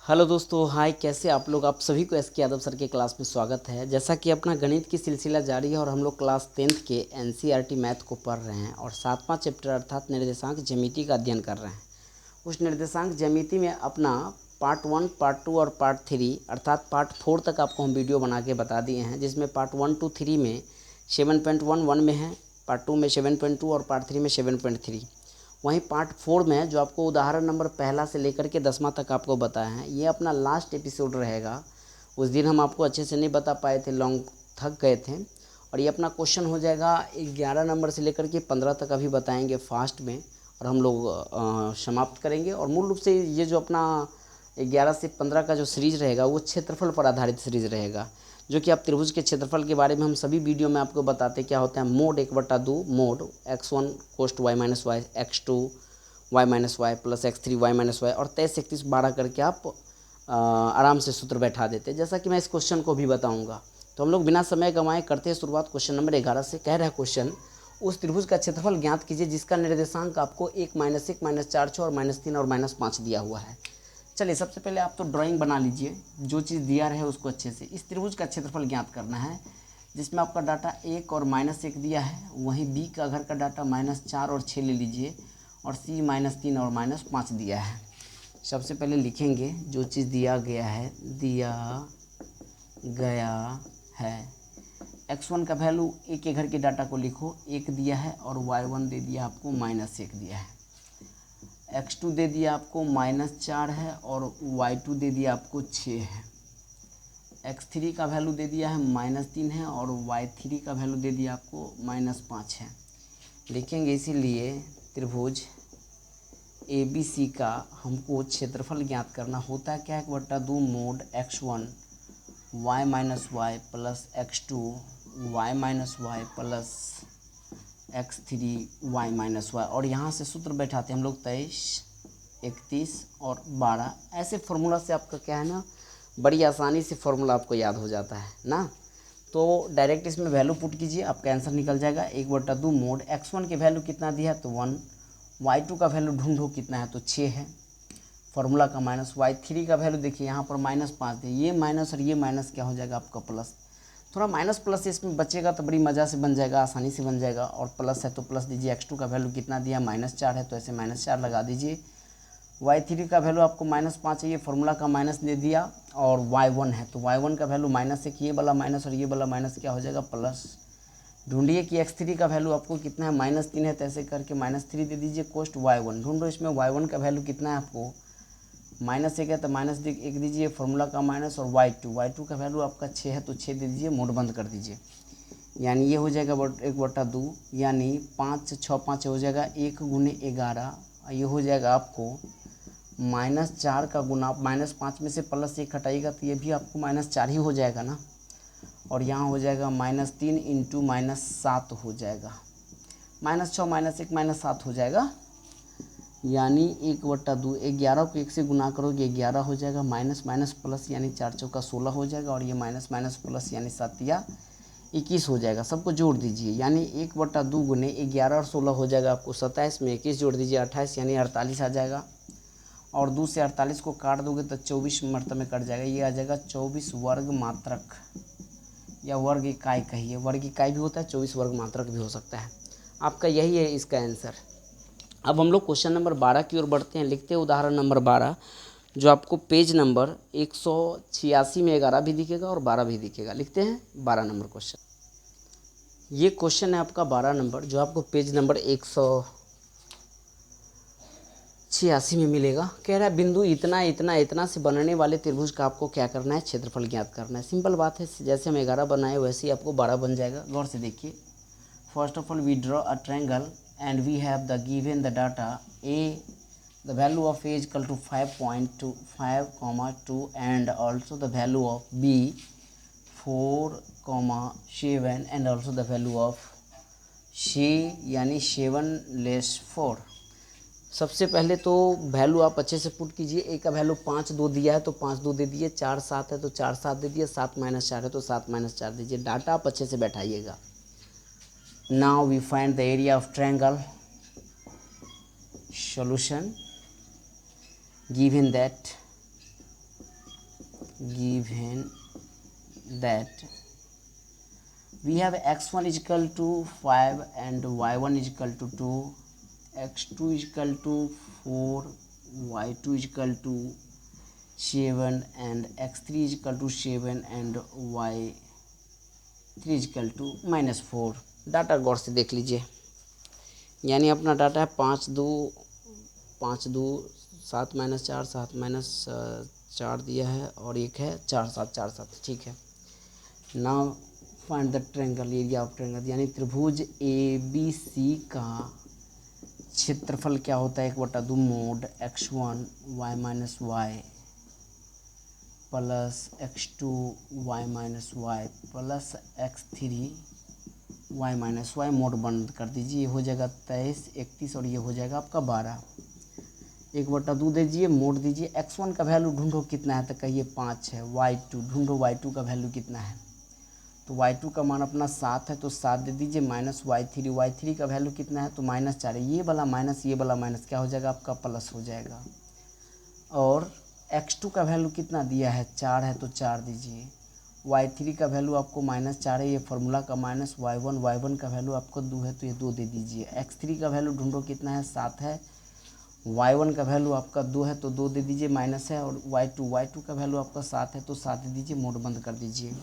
Hello दोस्तों, हाय। कैसे आप लोग? आप सभी को एस के यादव सर के क्लास में स्वागत है। जैसा कि अपना गणित की सिलसिला जारी है और हम लोग क्लास 10th के एनसीईआरटी मैथ को पढ़ रहे हैं और 7वां चैप्टर अर्थात निर्देशांक ज्यामिति का अध्ययन कर रहे हैं। उस निर्देशांक ज्यामिति में अपना पार्ट 1, पार्ट 2 और पार्ट 3 अर्थात पार्ट 4 तक आपको हम वीडियो बना के बता दिए हैं, जिसमें पार्ट 1 to 3 में 7.11 में है, पार्ट 2 में 7.2 और पार्ट 3 में 7.3। वहीं पार्ट 4 में जो आपको उदाहरण नंबर पहला से लेकर के 10वां तक आपको बताया है, ये अपना लास्ट एपिसोड रहेगा। उस दिन हम आपको अच्छे से नहीं बता पाए थे, लॉन्ग थक गए थे। और ये अपना क्वेश्चन हो जाएगा 11 नंबर से लेकर के 15 तक अभी बताएंगे फास्ट में, और हम लोग समाप्त करेंगे। और मूल रूप से ये जो अपना 11 से 15 का जो सीरीज़ रहेगा वो क्षेत्रफल पर आधारित सीरीज़ रहेगा, जो कि आप त्रिभुज के क्षेत्रफल के बारे में हम सभी वीडियो में आपको बताते क्या होता है। मोड 1/2 मोड x1 कोस्ट y minus y, x2 y minus y plus x3 y minus y, और 23, 31, 12 करके आप आराम से सूत्र बैठा देते, जैसा कि मैं इस क्वेश्चन को भी बताऊंगा। तो हम लोग बिना समय गंवाए करते हैं शुरुआत क्वेश्चन नंबर 11 से। कह रहा है क्वेश्चन, उस त्रिभुज का क्षेत्रफल ज्ञात कीजिए जिसका निर्देशांक आपको 1, -1, -4, 6 और -3 और -5 दिया हुआ है। चलिए, सबसे पहले आप तो ड्राइंग बना लीजिए, जो चीज़ दिया रहे उसको अच्छे से। इस त्रिभुज का क्षेत्रफल ज्ञात करना है जिसमें आपका डाटा 1 और -1 दिया है। वहीं बी का घर का डाटा -4 और 6 ले लीजिए, और सी -3 और -5 दिया है। सबसे पहले लिखेंगे जो चीज़ दिया गया है। x1 का वैल्यू ए के घर के डाटा को लिखो, 1 दिया है, और y1 दे दिया आपको -1 दिया है। x2 दे दिया आपको -4 है, और y2 दे दिया आपको 6 है। x3 का वैल्यू दे दिया है -3 है, और y3 का वैल्यू दे दिया आपको -5 है। लिखेंगे इसीलिए त्रिभुज ABC का हमको क्षेत्रफल ज्ञात करना होता है क्या, 1/2 mod x1 y minus y plus x2 y minus y plus x3 y minus y. और यहाँ से सूत्र बैठाते हैं हम लोग 23, 31 और 12। ऐसे फार्मूला से आपका क्या है ना, बड़ी आसानी से फार्मूला आपको याद हो जाता है ना। तो डायरेक्ट इसमें वैल्यू पुट कीजिए, आपका आंसर निकल जाएगा। 1/2 मोड x1 के वैल्यू कितना दिया है तो 1, y2 का वैल्यू ढूंढो कितना है तो 6 है, फार्मूला का माइनस। y3 का वैल्यू देखिए यहाँ पर -5 दिए, ये माइनस और ये माइनस क्या हो जाएगा आपका प्लस। थोड़ा माइनस प्लस इसमें बचेगा तो बड़ी मज़ा से बन जाएगा, आसानी से बन जाएगा। और प्लस है तो प्लस दीजिए। x2 का वैल्यू कितना दिया, -4 है, तो ऐसे -4 लगा दीजिए। y3 का वैल्यू आपको -5 है, ये फार्मूला का माइनस दे दिया। और y1 है तो y1 का वैल्यू -1, ये वाला माइनस और ये वाला माइनस क्या हो जाएगा प्लस। ढूंढिए कि x3 का वैल्यू आपको कितना है, -3 है, तो ऐसे करके -3 दे दीजिए। कोस्ट y1 ढूंढो, इसमें y1 का वैल्यू कितना है आपको, -1 है तो -1 दीजिए, फार्मूला का माइनस। और y2 का वैल्यू आपका 6 है तो 6 दे दीजिए, मोड बंद कर दीजिए। यानी ये हो जाएगा 1/2, यानी 5, 6, 5 हो जाएगा 1 × 11। ये हो जाएगा आपको -4 का गुना, -5 में से +1 हटाइएगा तो ये भी आपको -4 ही हो जाएगा ना। और यहाँ हो जाएगा -3 × -7 हो जाएगा, -6, -1, -7 हो जाएगा। यानी 1/2, 11 को 1 से गुना करोगे 11 हो जाएगा, माइनस माइनस प्लस यानी 4 चौका 16 हो जाएगा, और ये माइनस माइनस प्लस यानी 7 या 21 हो जाएगा। सबको जोड़ दीजिए, यानी 1/2 गुने 11 और 16 हो जाएगा आपको 27 में 21 जोड़ दीजिए 28, यानी 48 आ जाएगा। और 2 से 48 को काट दोगे तो 24 मर्तबे में कट जाएगा, ये आ जाएगा 24 वर्ग मात्रक, या वर्ग इकाई कहिए। वर्ग इकाई भी होता है, 24 वर्ग मात्रक भी हो सकता है। आपका यही है इसका आंसर। अब हम लोग क्वेश्चन नंबर 12 की ओर बढ़ते हैं। लिखते हैं उदाहरण नंबर 12, जो आपको पेज नंबर 186 में 11 भी दिखेगा और 12 भी दिखेगा। लिखते हैं 12 नंबर क्वेश्चन। ये क्वेश्चन है आपका 12 नंबर, जो आपको पेज नंबर 186 में मिलेगा। कह रहा है बिंदु इतना इतना इतना से बनने वाले त्रिभुज का आपको क्या करना है, क्षेत्रफल ज्ञात करना है। सिंपल बात है, जैसे हम 11 बनाए वैसे ही आपको 12 बन जाएगा। गौर से देखिए। First of all we draw a triangle and we have the given the data a, the value of a is equal to 5.25, and also the value of b 4, 7, and also the value of c यानी 7<4। सबसे पहले तो value आप अच्छे से put कीजिए। ए का value 5, 2 दिया है तो 5, 2 दे दिए। 4, 7 है तो 4, 7 दे दिए। 7 - 4 है तो 7 - 4 दीजिए। डाटा आप अच्छे से बैठाइएगा। Now we find the area of triangle. Solution, given that given that we have x1 is equal to 5 and y1 is equal to 2, x2 is equal to 4, y2 is equal to 7 and x3 is equal to 7 and y3 is equal to -4। Data गौर से देख लीजिए, यानी अपना data है 5 2 7 - 4 7 - 4 दिया है और एक है 4 7 4 7, ठीक है। Now find the triangle area of triangle, यानी त्रिभुज ABC का क्षेत्रफल क्या होता है, 1/2 mod x1 y - y plus x2 y - y plus x3 y - y, mode बंद कर दीजिए, ये हो जाएगा 23 31 और ये हो जाएगा आपका 12। 1/2 दीजिए, मोड दीजिए, x1 का वैल्यू ढूंढो कितना है, तो कहिए 5 है। y2 ढूंढो, y2 का वैल्यू कितना है, तो y2 का मान अपना 7 है तो 7 दे दीजिए, माइनस y3 का वैल्यू कितना है, तो -4 है। ये वाला माइनस क्या हो जाएगा आपका, प्लस हो जाएगा। और x2 का वैल्यू कितना दिया है, 4 है तो 4 दीजिए, y3 का वैल्यू आपको -4 है, ये फार्मूला का माइनस y1 का वैल्यू आपको 2 है तो ये 2 दे दीजिए। x3 का वैल्यू ढूंढो कितना है, 7 है, y1 का वैल्यू आपका 2 है तो 2 दे दीजिए, माइनस है, और y2 का वैल्यू आपका 7 है तो 7 दे दीजिए, मोड बंद कर दीजिए।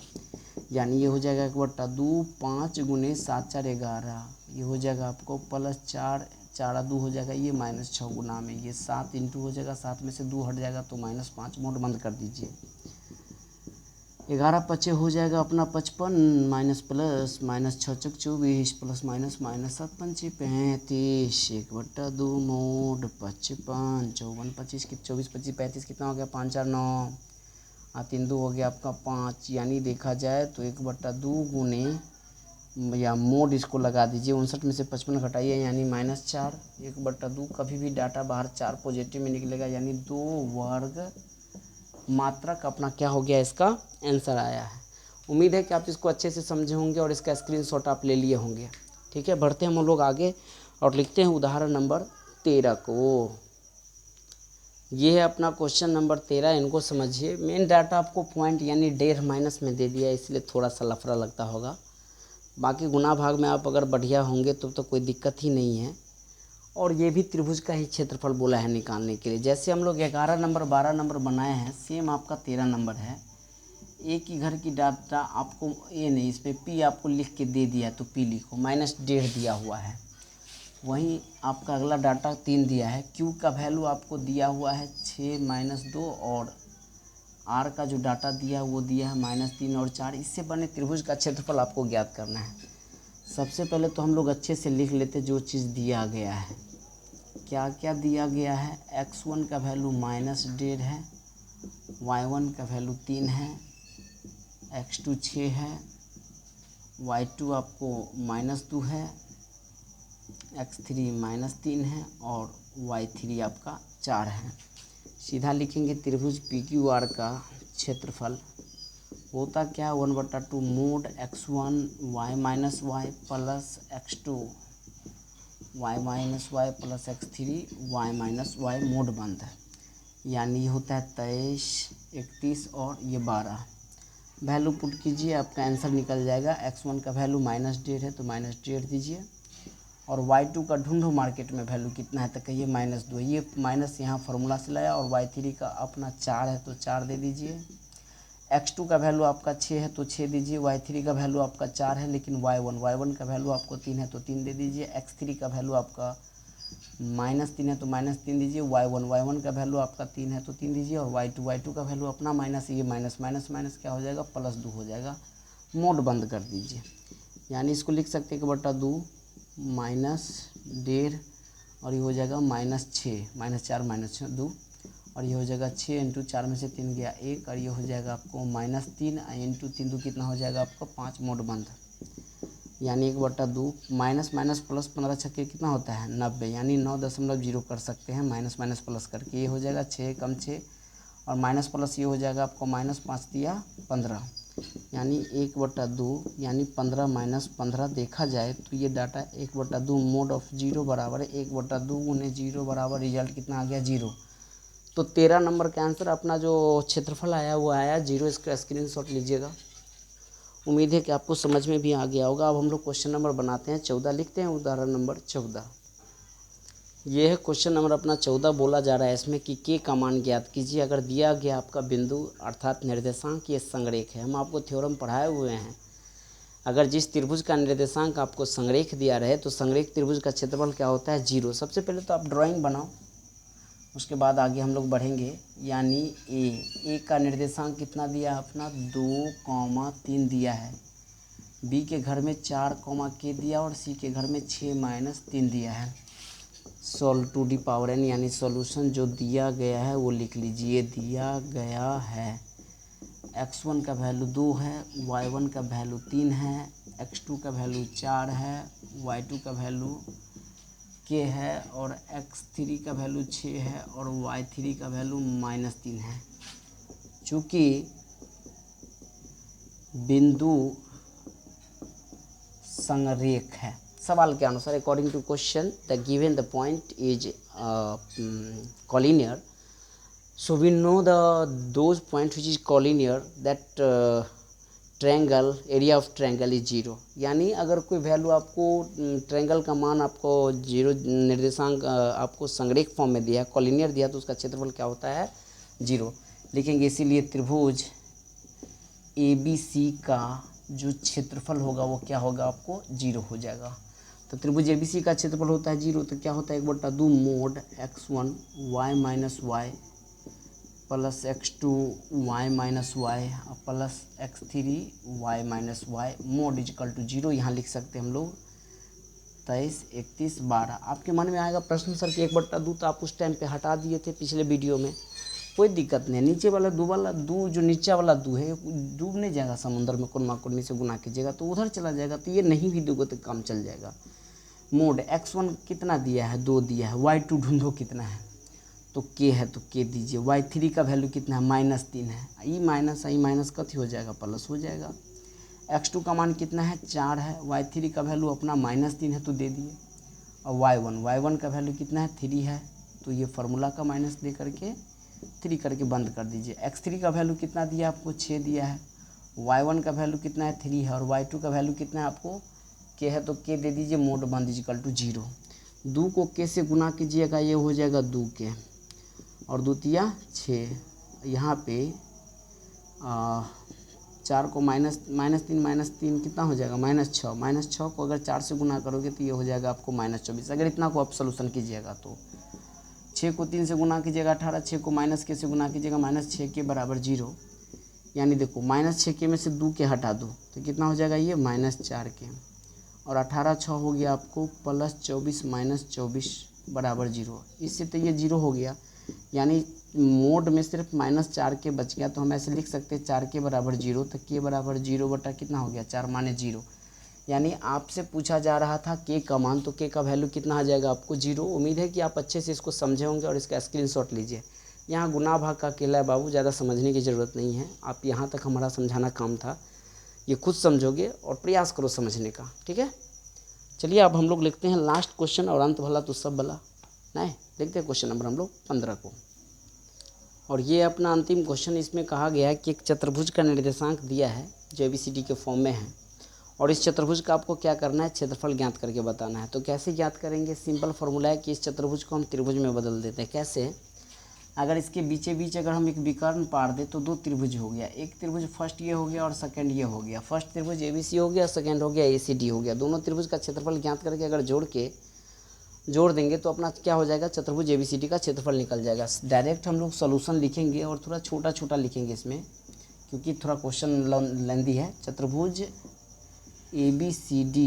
यानी ये हो जाएगा 1/2 5 × 7 4 11, ये हो जाएगा आपको प्लस 4 4 2 हो जाएगा, ये -6 गुना में ये 7 इंटू हो जाएगा, 7 में से 2 हट जाएगा तो -5, मोड बंद कर दीजिए। 11 पचे हो जाएगा अपना 55 माइनस प्लस -6 × 24 प्लस -7 पंचे 35, 1/2 मोड 55 54 25 24 25 35 कितना हो गया, 5 4 9 3 2 हो गया आपका 5, यानी देखा जाए तो 1/2 गुने या मोड इसको लगा दीजिए, 59 में से 55 घटाइए यानी -4। 1/2 कभी भी डाटा बाहर 4 पॉजिटिव में निकलेगा, यानी 2 वर्ग मात्रक अपना क्या हो गया, इसका आंसर आया है। उम्मीद है कि आप इसको अच्छे से समझे होंगे और इसका स्क्रीनशॉट आप ले लिए होंगे। ठीक है, बढ़ते हैं हम लोग आगे और लिखते हैं उदाहरण नंबर 13 को। ये है अपना क्वेश्चन नंबर 13, इनको समझिए। मेन डाटा आपको पॉइंट यानी 1.5 माइनस में दे दिया है, इसलिए थोड़ा सा लफड़ा लगता होगा। बाकी गुना भाग में आप अगर बढ़िया होंगे तो कोई दिक्कत ही नहीं है। और ये भी त्रिभुज का ही क्षेत्रफल बोला है निकालने के लिए। जैसे हम लोग 11 नंबर 12 नंबर बनाए हैं, सेम आपका 13 नंबर है। एक ही घर की डाटा आपको ये नहीं, इसमें p आपको लिख के दे दिया तो p लिखो, -1.5 दिया हुआ है। वहीं आपका अगला डाटा 3 दिया है, q का वैल्यू आपको दिया हुआ है 6 - 2 और r का जो डाटा दिया वो दिया है -3 और 4। इससे बने त्रिभुज का क्षेत्रफल आपको ज्ञात करना है। सबसे पहले तो हम लोग अच्छे से लिख लेते जो चीज़ दिया गया है। क्या क्या दिया गया है, x1 का वैल्यू -1.5 है, y1 का वैल्यू 3 है, x2 6 है, y2 आपको -2 है, x3 -3 है और y3 आपका 4 है। सीधा लिखेंगे त्रिभुज PQR का क्षेत्रफल होता क्या, 1/2 mod x1 y - y plus x2 y - y plus x3 y - y, mode बंद है। यानी ये होता है 23 31 और ये 12। वैल्यू पुट कीजिए, आपका आंसर निकल जाएगा। x1 का वैल्यू -1.5 है तो -1.5 दीजिए, और y2 का ढूंढो मार्केट में वैल्यू कितना है, तो कहिए -2। ये माइनस यहाँ फार्मूला से लाया, और y3 का अपना 4 है तो 4 दे दीजिए। x2 का वैल्यू आपका 6 है तो 6 दीजिए, y3 का वैल्यू आपका 4 है, लेकिन y1 का वैल्यू आपको 3 है तो 3 दे दीजिए। x3 का वैल्यू आपका -3 है तो -3 दीजिए, y1 का वैल्यू आपका 3 है तो 3 दीजिए, और y2 का वैल्यू अपना माइनस, ये माइनस क्या हो जाएगा, +2 हो जाएगा। मोड बंद कर दीजिए, यानी इसको लिख सकते हैं कि 1/2 -1.5 और ये हो जाएगा -6 -4 - 2, और ये हो जाएगा 6 × 4 में से 3 गया 1, और ये हो जाएगा आपको -3 × 3 2 कितना हो जाएगा आपको 5, मोड बंद। यानी 1/2 माइनस प्लस 15 छक्के कितना होता है 90, यानी 9.0 कर सकते हैं, माइनस प्लस करके। ये हो जाएगा 6 कम 6 और माइनस प्लस ये हो जाएगा आपको -5 दिया 15, यानी 1/2 यानी 15 - 15 देखा जाए तो ये डाटा 1/2 मोड ऑफ 0 बराबर है 1/2 × 0 बराबर रिजल्ट कितना आ गया 0। तो 13 नंबर का आंसर अपना जो क्षेत्रफल आया वो आया 0। इसका स्क्रीनशॉट लीजिएगा। उम्मीद है कि आपको समझ में भी आ गया होगा। अब हम लोग क्वेश्चन नंबर बनाते हैं 14, लिखते हैं उदाहरण नंबर 14। ये है क्वेश्चन नंबर अपना 14। बोला जा रहा है इसमें कि के का मान ज्ञात कीजिए। अगर दिया गया आपका बिंदु अर्थात निर्देशांक ये संरेख है। हम आपको थ्योरम पढ़ाए हुए हैं, अगर जिस त्रिभुज का निर्देशांक आपको संरेख दिया रहे तो संरेख त्रिभुज का क्षेत्रफल क्या होता है 0। सबसे पहले तो आप ड्राइंग बनाओ, उसके बाद आगे हम लोग बढ़ेंगे। यानी ए का निर्देशांक कितना दिया है अपना 2,3 दिया है, बी के घर में 4, के दिया और सी के घर में 6-3 दिया है। Solve to the power n यानी सॉल्यूशन जो दिया गया है वो लिख लीजिए। दिया गया है x1 का वैल्यू 2 है, y1 का वैल्यू 3 है, x2 का वैल्यू 4 है, y2 का वैल्यू k है और x3 का वैल्यू 6 है और y3 का वैल्यू -3 है। चूँकि बिंदु संरेख है, सवाल के अनुसार according to question the given the point is collinear, so we know those point which is collinear that triangle area of triangle is 0। यानी अगर कोई वैल्यू आपको ट्रायंगल का मान आपको 0 निर्देशांक आपको संरेख फॉर्म में दिया है, कॉलिनियर दिया, तो उसका क्षेत्रफल क्या होता है 0 लिखेंगे। इसीलिए त्रिभुज ABC का जो क्षेत्रफल होगा वो क्या होगा आपको 0 हो जाएगा। तो त्रिभुज ABC का क्षेत्रफल होता है 0, तो क्या होता है 1/2 mod x1 y-y plus x2 y-y plus x3 y-y mod equal to 0। यहाँ लिख सकते हैं हम लोग 23, 31, 12। आपके मन में आएगा प्रश्न सर कि 1/2 तो आप उस टाइम पे हटा दिए थे पिछले वीडियो में। कोई दिक्कत नहीं, नीचे वाला दो जो नीचे वाला दो है डूब नहीं जाएगा समुद्र में, कुर्मा कुर्मी से गुना कीजिएगा तो उधर चला जाएगा, तो ये नहीं भी दोगे तो काम चल जाएगा। मोड x1 कितना दिया है 2 दिया है, y2 ढूंढो कितना है तो k है तो k दीजिए, y3 का वैल्यू कितना है -3 है, ई माइनस कथी हो जाएगा प्लस हो जाएगा। x2 का मान कितना है 4 है, y3 का वैल्यू अपना -3 है तो दे दिए, और y1 का वैल्यू कितना है 3 है, तो ये फार्मूला का माइनस दे करके 3 करके बंद कर दीजिए। x3 का वैल्यू कितना दिया आपको 6 दिया है, y1 का वैल्यू कितना है 3 है और y2 का वैल्यू कितना है आपको k है तो k दे दीजिए, मोड बंद इक्वल टू 0। 2 को k से गुना कीजिएगा ये हो जाएगा 2k और 2 तिया 6, यहाँ पे 4 को -3 कितना हो जाएगा -6, -6 को अगर 4 से गुना करोगे तो ये हो जाएगा आपको -24। अगर इतना को आप सोल्यूशन कीजिएगा तो 6 को 3 से गुना कीजिएगा 18, 6 को -k से गुना कीजिएगा -6k बराबर 0। यानी देखो -6k में से 2k हटा दो तो कितना हो जाएगा ये -4k और 18 6 हो गया आपको +24 -24 बराबर 0। इससे तो ये 0 हो गया, यानी मोड में सिर्फ -4k बच गया, तो हम ऐसे लिख सकते हैं 4k बराबर 0। तो k बराबर 0 बटा कितना हो गया 4 माने 0। यानी आपसे पूछा जा रहा था k का मान, तो k का वैल्यू कितना आ जाएगा आपको 0। उम्मीद है कि आप अच्छे से इसको समझे होंगे और इसका स्क्रीनशॉट लीजिए। यहाँ गुना भाग का अकेला है बाबू, ज़्यादा समझने की ज़रूरत नहीं है। आप यहाँ तक हमारा समझाना काम था, ये खुद समझोगे और प्रयास करो समझने का, ठीक है। चलिए अब हम लोग लिखते हैं लास्ट क्वेश्चन, और अंत भला तो सब भला नहीं। देखते हैं क्वेश्चन नंबर हम लोग 15 को, और ये अपना अंतिम क्वेश्चन। इसमें कहा गया है कि एक चतुर्भुज का निर्देशांक दिया है जो ABCD के फॉर्म में है, और इस चतुर्भुज का आपको क्या करना है क्षेत्रफल ज्ञात करके बताना है। तो कैसे ज्ञात करेंगे, सिंपल फार्मूला है कि इस चतुर्भुज को हम त्रिभुज में बदल देते हैं। कैसे, अगर इसके बीचे बीच अगर हम एक विकर्ण पार दे तो 2 त्रिभुज हो गया। एक त्रिभुज फर्स्ट ये हो गया और सेकंड ये हो गया। फर्स्ट त्रिभुज ABC हो गया, सेकंड हो गया ACD हो गया। दोनों त्रिभुज का क्षेत्रफल ज्ञात करके अगर जोड़ देंगे तो अपना क्या हो जाएगा चतुर्भुज ABCD का क्षेत्रफल निकल जाएगा। डायरेक्ट हम लोग सॉल्यूशन लिखेंगे और थोड़ा छोटा छोटा लिखेंगे इसमें, क्योंकि थोड़ा क्वेश्चन लेंदी है। चतुर्भुज ABCD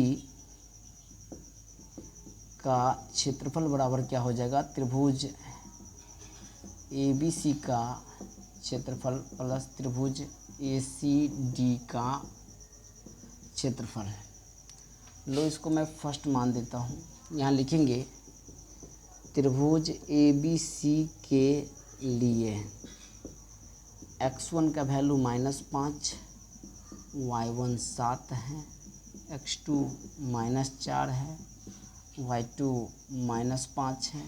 का क्षेत्रफल बराबर क्या हो जाएगा, त्रिभुज ABC का क्षेत्रफल प्लस त्रिभुज ACD का क्षेत्रफल। लो इसको मैं फर्स्ट मान देता हूँ। यहाँ लिखेंगे त्रिभुज ABC के लिए x1 का वैल्यू -5, y1 7 है, x2 -4 है, y2 -5 है,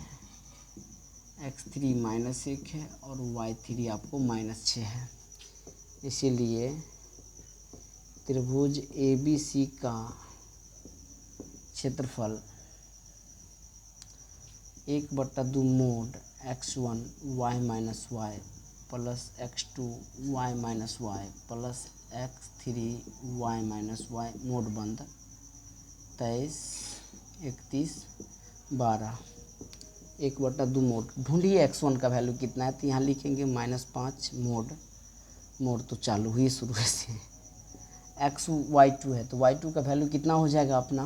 x3 -1 है और y3 आपको -6 है। इसीलिए त्रिभुज ABC का क्षेत्रफल 1/2 mod x1 y - y plus x2 y - y plus x3 y - y mode बंद 23, 31, 12 1/2 मोड। ढूंढिए x1 का वैल्यू कितना है, तो यहाँ लिखेंगे -5 मोड तो चालू हुई शुरू से। y2 है तो y2 का वैल्यू कितना हो जाएगा अपना,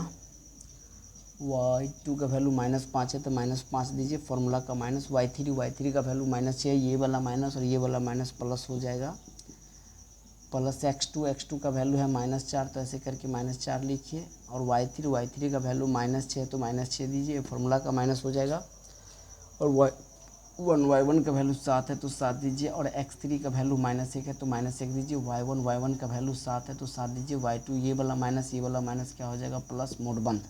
y2 का वैल्यू -5 है तो -5 दीजिए, फॉर्मूला का माइनस y3 का वैल्यू -6 है, ये वाला माइनस और ये वाला माइनस प्लस हो जाएगा, प्लस x2 का वैल्यू है -4 तो ऐसे करके -4 लिखिए, और y3 का वैल्यू -6 है तो -6 दीजिए, फॉर्मूला का माइनस हो जाएगा, और y1 का वैल्यू 7 है तो 7 दीजिए, और x3 का वैल्यू -1 है तो -1 दीजिए, y1 का वैल्यू 7 है तो 7 दीजिए, y2 ये वाला माइनस क्या हो जाएगा प्लस, मोड बंद,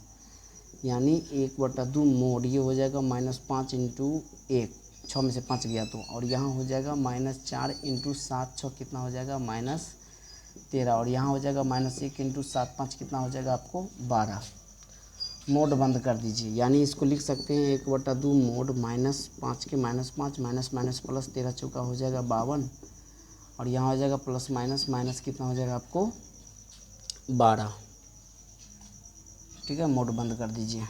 यानी 1/2 मोड ये हो जाएगा -5 × 1, 6 में से 5 गया तो, और यहाँ हो जाएगा -4 × 7 6 कितना हो जाएगा -13, और यहाँ हो जाएगा -1 × 7 5 कितना हो जाएगा आपको 12, मोड बंद कर दीजिए। यानी इसको लिख सकते हैं 1/2 मोड -5 के -5 माइनस प्लस 13 चौका हो जाएगा 52, और यहाँ हो जाएगा प्लस माइनस कितना हो जाएगा आपको 12, ठीक है, मोड बंद कर दीजिए।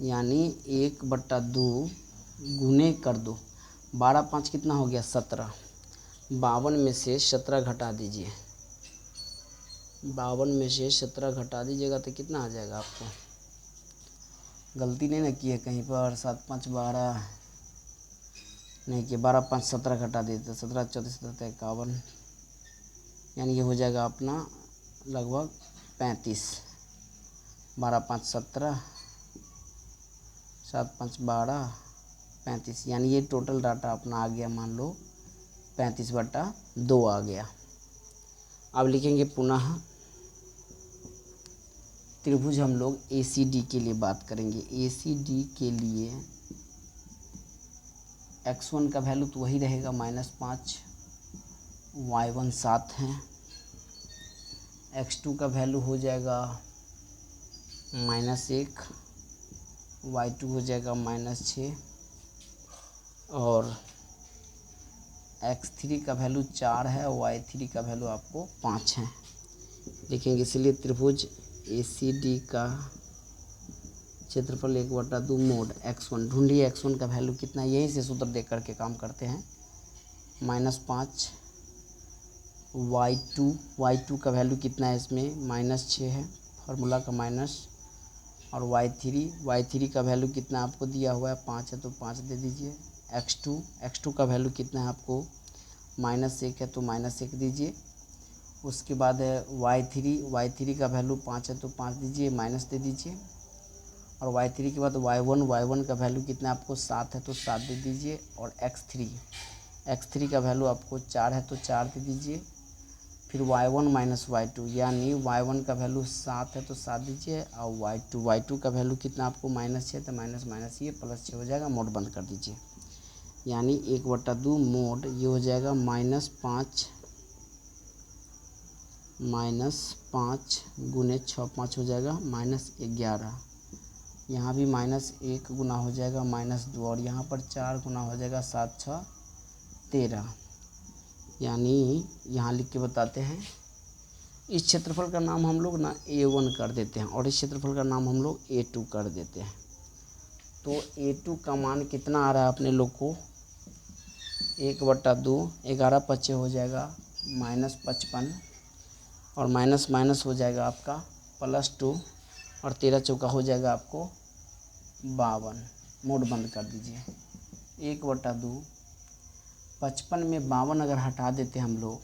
यानी 1/2 गुने कर दो, 12 5 कितना हो गया 17, 52 में से 17 घटा दीजिए, 52 में से 17 घटा दीजिएगा तो कितना आ जाएगा आपको, गलती नहीं ना की है कहीं पर, 7 5 12 नहीं किए, 12 5 17 घटा देते, 17 34 17 51, यानी ये हो जाएगा अपना लगभग 35, 12 5 17 7 5 12 35, यानी ये टोटल डाटा अपना आ गया, मान लो 35/2 आ गया। अब लिखेंगे पुनः त्रिभुज, हम लोग ACD के लिए बात करेंगे। ACD के लिए x1 का वैल्यू तो वही रहेगा -5, y1 7 है, x2 का वैल्यू हो जाएगा -1, y2 हो जाएगा -6, और x3 का वैल्यू 4 है, y3 का वैल्यू आपको 5 है, लिखेंगे। इसलिए त्रिभुज ACD का क्षेत्रफल 1/2 मोड x1, ढूंढिए x1 का वैल्यू कितना है, यहीं से सूत्र देख करके काम करते हैं, -5, y2 का वैल्यू कितना है इसमें -6 है, फार्मूला का माइनस, और y3 का वैल्यू कितना आपको दिया हुआ है 5 है तो 5 दे दीजिए, x2 का वैल्यू कितना है आपको -1 है तो -1 दीजिए, उसके बाद है y3 का वैल्यू 5 है तो 5 दीजिए, माइनस दे दीजिए, और y3 के बाद y1 का वैल्यू कितना आपको 7 है तो 7 दे दीजिए, और x3 का वैल्यू आपको 4 है तो 4 दे दीजिए, फिर y1 - y2, यानी y1 का वैल्यू 7 है तो 7 दीजिए, और y2 का वैल्यू कितना आपको -6 है तो माइनस ये प्लस 6 हो जाएगा, मोड बंद कर दीजिए। यानी 1/2 मोड ये हो जाएगा -5 गुने 6 5 हो जाएगा -11, यहाँ भी -1 गुना हो जाएगा -2, और यहाँ पर 4 गुना हो जाएगा 7 6 13, यानी यहाँ लिख के बताते हैं। इस क्षेत्रफल का नाम हम लोग ना A1 कर देते हैं, और इस क्षेत्रफल का नाम हम लोग A2 कर देते हैं। तो A2 का मान कितना आ रहा है अपने लोग को 1/2, 11 5 हो जाएगा -55, और माइनस हो जाएगा आपका +2, और 13 चौका हो जाएगा आपको 52, मोड बंद कर दीजिए। 1/2, 55 में 52 अगर हटा देते हम लोग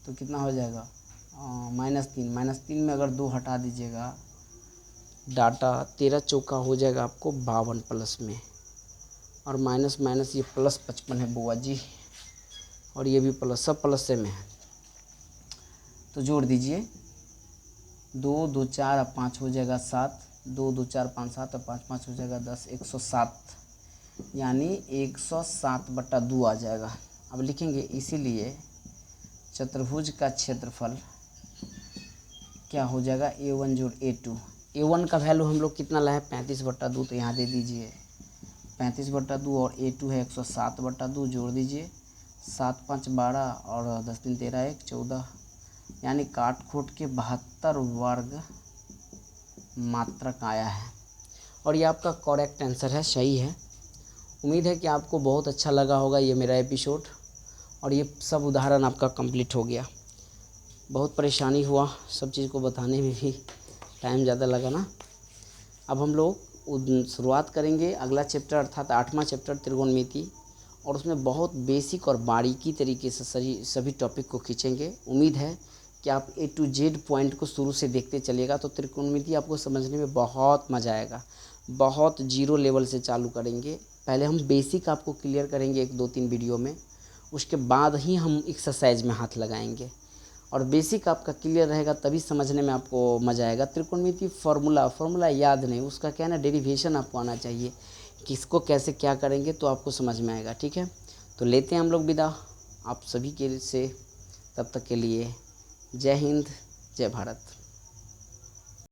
तो कितना हो जाएगा -3 में अगर 2 हटा दीजिएगा डाटा, 13 चौका हो जाएगा आपको 52 प्लस में, और माइनस ये +55 है बुआ जी, और ये भी प्लस, सब प्लस से में है, तो जोड़ दीजिए 2 2 4 5 हो जाएगा 7, 2 2 4 5 7 और 5 5 हो जाएगा 10, 107 यानी 107/2 आ जाएगा। अब लिखेंगे इसीलिए चतुर्भुज का क्षेत्रफल क्या हो जाएगा, A1 जोड़ A2। A1 का वैल्यू हम लोग कितना लाए, 35/2, तो यहाँ दे दीजिए 35/2 और A2 है 107/2, जोड़ दीजिए 7 5 12 और 10 3 13 1 14, यानी काट खोट के 72 वर्ग मात्रक आया है। और ये आपका करेक्ट आंसर है, सही है। उम्मीद है कि आपको बहुत अच्छा लगा होगा ये मेरा एपिसोड, और ये सब उदाहरण आपका कंप्लीट हो गया। बहुत परेशानी हुआ सब चीज़ को बताने में, भी टाइम ज़्यादा लगा ना। अब हम लोग शुरुआत करेंगे अगला चैप्टर अर्थात 8वां चैप्टर त्रिकोणमिति, और उसमें बहुत बेसिक और बारीकी तरीके से सभी टॉपिक को खींचेंगे। उम्मीद है कि आप A to Z पॉइंट को शुरू से देखते चलिएगा तो त्रिकोणमिति आपको समझने में बहुत मज़ा आएगा। बहुत जीरो लेवल से चालू करेंगे, पहले हम बेसिक आपको क्लियर करेंगे 1 2 3 वीडियो में, उसके बाद ही हम एक्सरसाइज में हाथ लगाएंगे। और बेसिक आपका क्लियर रहेगा तभी समझने में आपको मज़ा आएगा। त्रिकोणमिति फार्मूला याद नहीं, उसका क्या है ना, डेरिवेशन आपको आना चाहिए, किसको कैसे क्या करेंगे तो आपको समझ में आएगा। ठीक है, तो लेते हैं हम लोग विदा आप सभी के से, तब तक के लिए जय हिंद जय भारत।